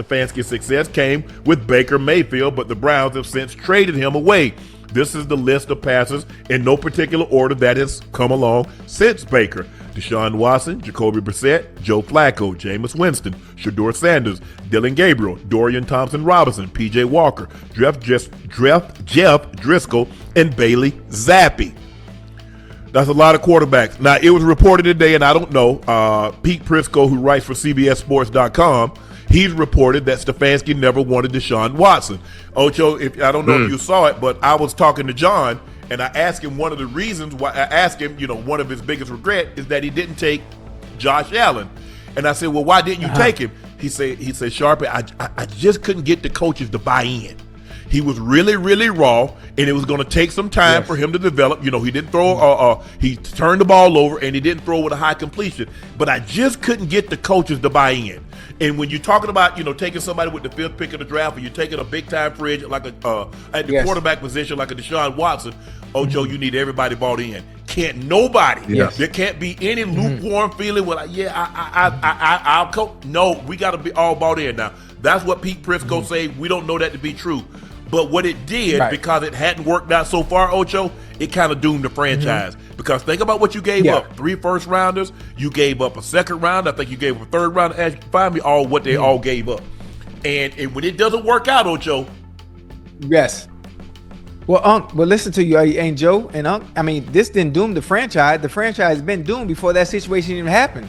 Stefanski's success came with Baker Mayfield, but the Browns have since traded him away. This is the list of passers in no particular order that has come along since Baker. Deshaun Watson, Jacoby Brissett, Joe Flacco, Jameis Winston, Shedeur Sanders, Dylan Gabriel, Dorian Thompson-Robinson, P.J. Walker, Jeff Driscoll, and Bailey Zappi. That's a lot of quarterbacks. Now, it was reported today, and I don't know, Pete Prisco, who writes for CBSSports.com, he's reported that Stefanski never wanted Deshaun Watson. Ocho, I don't know if you saw it, but I was talking to John, and I asked him one of the reasons why. I asked him, one of his biggest regret is that he didn't take Josh Allen. And I said, well, why didn't you take him? He said, Sharpie, I just couldn't get the coaches to buy in. He was really, really raw, and it was going to take some time for him to develop. He didn't throw, he turned the ball over, and he didn't throw with a high completion. But I just couldn't get the coaches to buy in. And when you're talking about, taking somebody with the 5th pick of the draft, or you're taking a big-time free agent like at the quarterback position like a Deshaun Watson, Ocho, you need everybody bought in. Can't nobody. Yes. There can't be any lukewarm feeling. Well, I'll coach. No, we got to be all bought in now. That's what Pete Prisco say. We don't know that to be true. But what it did, because it hadn't worked out so far, Ocho, it kind of doomed the franchise. Because think about what you gave up. 3 first-rounders. You gave up a second round. I think you gave up a third round. As you can find me, all what they all gave up. And when it doesn't work out, Ocho. Yes. Well, listen to you, and Joe, and I mean, this didn't doom the franchise. The franchise has been doomed before that situation even happened.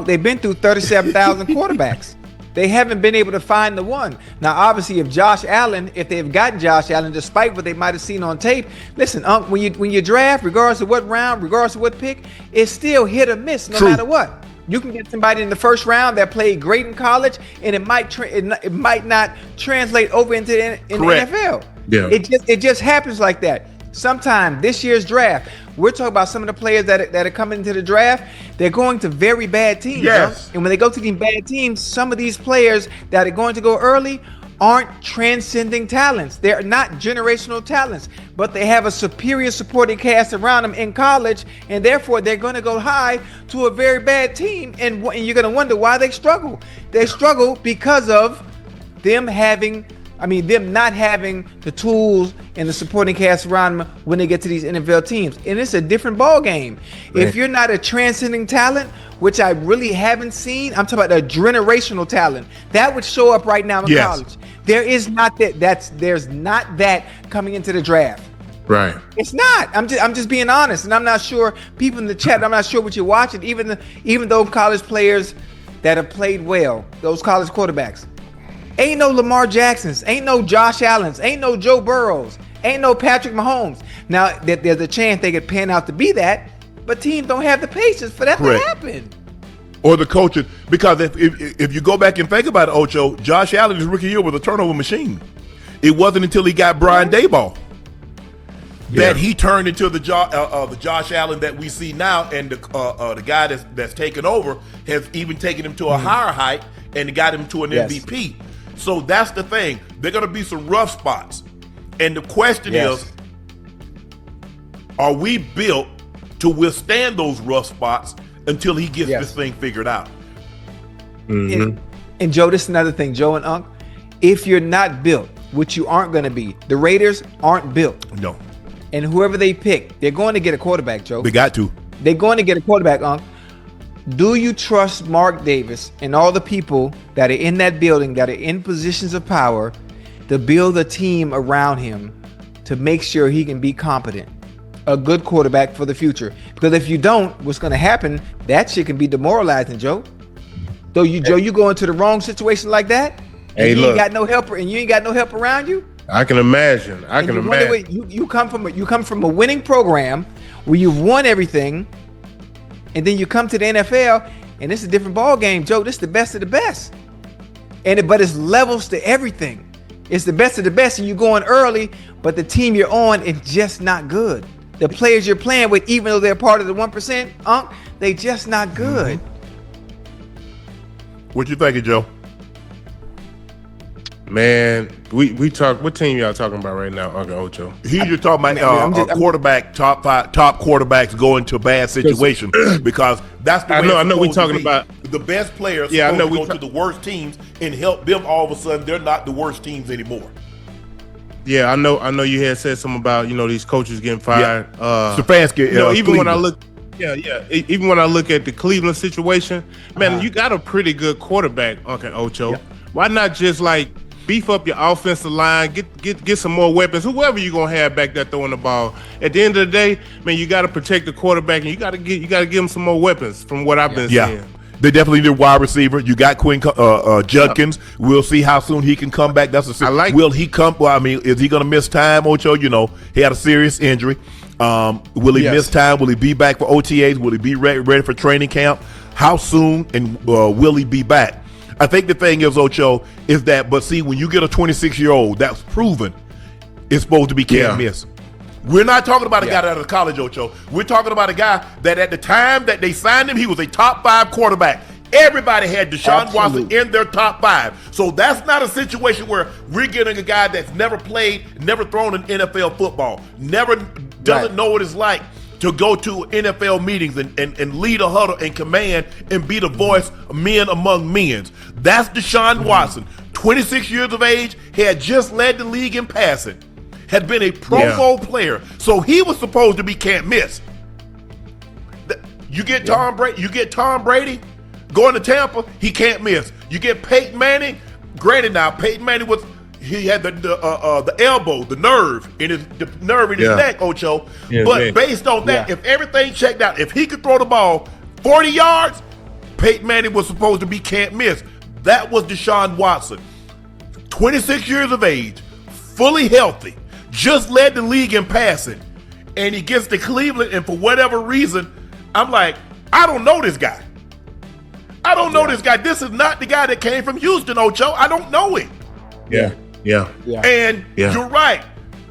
They've been through 37,000 quarterbacks. They haven't been able to find the one. Now, obviously, if they've gotten Josh Allen, despite what they might have seen on tape, listen, when you draft, regardless of what round, regardless of what pick, it's still hit or miss no matter what. You can get somebody in the first round that played great in college, and it might not translate over into the NFL. Yeah. It just happens like that. Sometime this year's draft, we're talking about some of the players that are coming into the draft. They're going to very bad teams. Yes. And when they go to these bad teams, some of these players that are going to go early aren't transcending talents. They're not generational talents, but they have a superior supporting cast around them in college, and therefore they're going to go high to a very bad team, and you're going to wonder why they struggle. They struggle because of them not having the tools and the supporting cast around them when they get to these NFL teams. And it's a different ball game. Right. If you're not a transcending talent, which I really haven't seen, I'm talking about a generational talent, that would show up right now in college. There is not that. There's not that coming into the draft. Right. It's not. I'm just being honest, and I'm not sure people in the chat. I'm not sure what you're watching. Even though college players that have played well, those college quarterbacks. Ain't no Lamar Jacksons, ain't no Josh Allens, ain't no Joe Burrows, ain't no Patrick Mahomes. Now, there's a chance they could pan out to be that, but teams don't have the patience for that to happen. Or the coaches, because if you go back and think about it, Ocho, Josh Allen's rookie year was a turnover machine. It wasn't until he got Brian Daboll that he turned into the Josh Allen that we see now, and the guy that's taken over has even taken him to a higher height and got him to an MVP. So that's the thing. There are going to be some rough spots. And the question is, are we built to withstand those rough spots until he gets this thing figured out? And Joe, this is another thing, Joe and Unc. If you're not built, which you aren't going to be, the Raiders aren't built. No. And whoever they pick, they're going to get a quarterback, Joe. They got to. They're going to get a quarterback, Unc. Do you trust Mark Davis and all the people that are in that building, that are in positions of power, to build a team around him to make sure he can be competent, a good quarterback for the future? Because if you don't, what's going to happen, that shit can be demoralizing, Joe. So you go into the wrong situation like that, and you ain't got no helper, and you ain't got no help around you. I can imagine. You come from a winning program where you've won everything. And then you come to the NFL, and it's a different ball game, Joe. This is the best of the best, but it's levels to everything. It's the best of the best, and you're going early, but the team you're on is just not good. The players you're playing with, even though they're part of the 1%, they just not good. What you thinking, Joe? Man, we talk. What team y'all talking about right now, Uncle Ocho? He's just talking about quarterback, top quarterbacks go into bad situations because that's the way I know. We talking about the best players. Yeah, I know. Go to the worst teams and help them. All of a sudden, they're not the worst teams anymore. Yeah, I know. You had said something about these coaches getting fired. Yeah. Stefanski. Even when I look. Yeah. Even when I look at the Cleveland situation, man, you got a pretty good quarterback, Uncle Ocho. Yeah. Why not just beef up your offensive line, get some more weapons, whoever you're gonna have back there throwing the ball. At the end of the day, man, you got to protect the quarterback, and you got to give him some more weapons. From what I've been seeing, they definitely need a wide receiver. You got Quinn Judkins. We'll see how soon he can come back. Will he come? Well, I mean, is he gonna miss time, Ocho? He had a serious injury. Will he miss time? Will he be back for OTAs? Will he be ready for training camp? How soon? And will he be back? I think the thing is, Ocho, is that, but see, when you get a 26-year-old that's proven, it's supposed to be can't miss. We're not talking about a guy out of college, Ocho. We're talking about a guy that at the time that they signed him, he was a top 5 quarterback. Everybody had Deshaun Watson in their top 5. So that's not a situation where we're getting a guy that's never played, never thrown an NFL football, doesn't know what it's like to go to NFL meetings and lead a huddle and command and be the voice of men among men. That's Deshaun Watson, 26 years of age, had just led the league in passing, had been a Pro Bowl player, so he was supposed to be can't miss. You get Tom Brady going to Tampa, he can't miss. You get Peyton Manning, granted now, Peyton Manning he had the elbow, the nerve in his neck, Ocho. Yeah, but based on that, if everything checked out, if he could throw the ball 40 yards, Peyton Manning was supposed to be can't miss. That was Deshaun Watson. 26 years of age, fully healthy, just led the league in passing. And he gets to Cleveland, and for whatever reason, I'm like, I don't know this guy. I don't know this guy. This is not the guy that came from Houston, Ocho. I don't know him. Yeah. And you're right.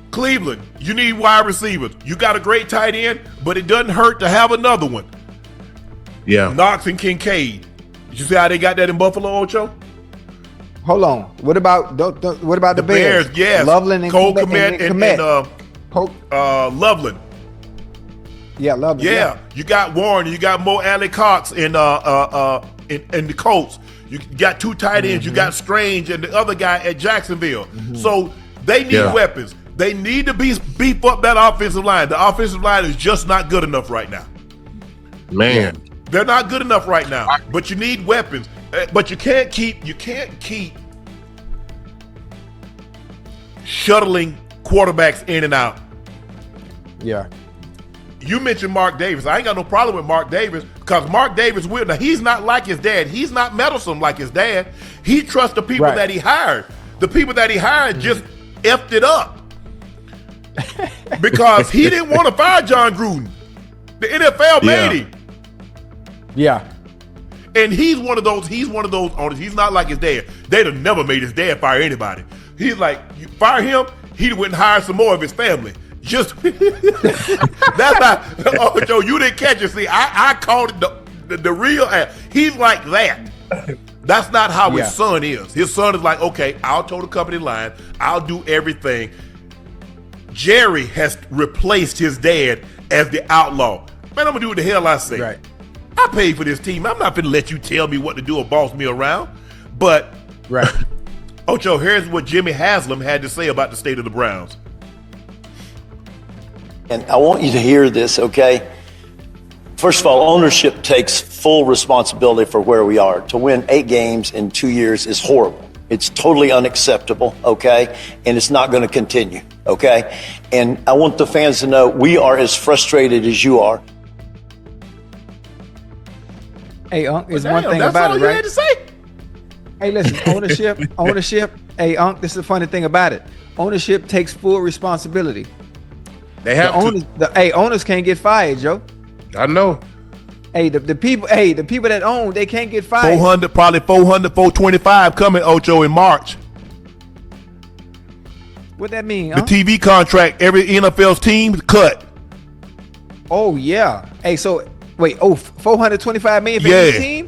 Cleveland, you need wide receivers. You got a great tight end, but it doesn't hurt to have another one. Yeah. Knox and Kincaid. You see how they got that in Buffalo, Ocho? Hold on. What about the Bears? Yes. Loveland and Cole Kmet and Loveland. Yeah, Loveland. Yeah. You got Warren. You got Mo Alley Cox in the Colts. You got 2 tight ends. You got Strange and the other guy at Jacksonville. So they need weapons. They need to beef up that offensive line. The offensive line is just not good enough right now. Man, they're not good enough right now. But you need weapons. But you can't keep shuttling quarterbacks in and out. Yeah. You mentioned Mark Davis. I ain't got no problem with Mark Davis because Mark Davis will. Now, he's not like his dad. He's not meddlesome like his dad. He trusts the people that he hired. The people that he hired just effed it up because he didn't want to fire John Gruden. The NFL made him. Yeah. And he's one of those owners. He's not like his dad. They'd have never made his dad fire anybody. He's like, you fire him, he went and hire some more of his family. Just that's not. Oh, Joe, you didn't catch it. See, I called it the real. He's like that. That's not how his son is. His son is like, okay, I'll toe the company line. I'll do everything. Jerry has replaced his dad as the outlaw. Man, I'm gonna do what the hell I say. Right. I paid for this team. I'm not gonna let you tell me what to do or boss me around. But Ocho, here's what Jimmy Haslam had to say about the state of the Browns. And I want you to hear this, okay? First of all, ownership takes full responsibility for where we are. To win 8 games in 2 years is horrible. It's totally unacceptable, okay? And it's not going to continue, okay? And I want the fans to know we are as frustrated as you are. Hey, is one thing about it, right? That's all you had to say. Hey, listen, ownership. Hey, this is the funny thing about it. Ownership takes full responsibility. They have owners can't get fired, Joe. I know. Hey, the people that own, they can't get fired. 400, probably 400, 425 coming, Ocho, in March. What that mean? The TV contract, every NFL's team cut. Oh yeah. Hey, so wait, 425 million for each team?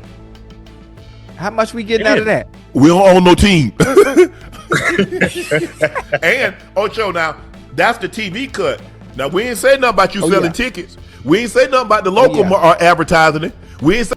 How much we getting out of that? We don't own no team. And Ocho, now that's the TV cut. Now we ain't say nothing about you selling tickets. We ain't say nothing about the local advertising it. We ain't say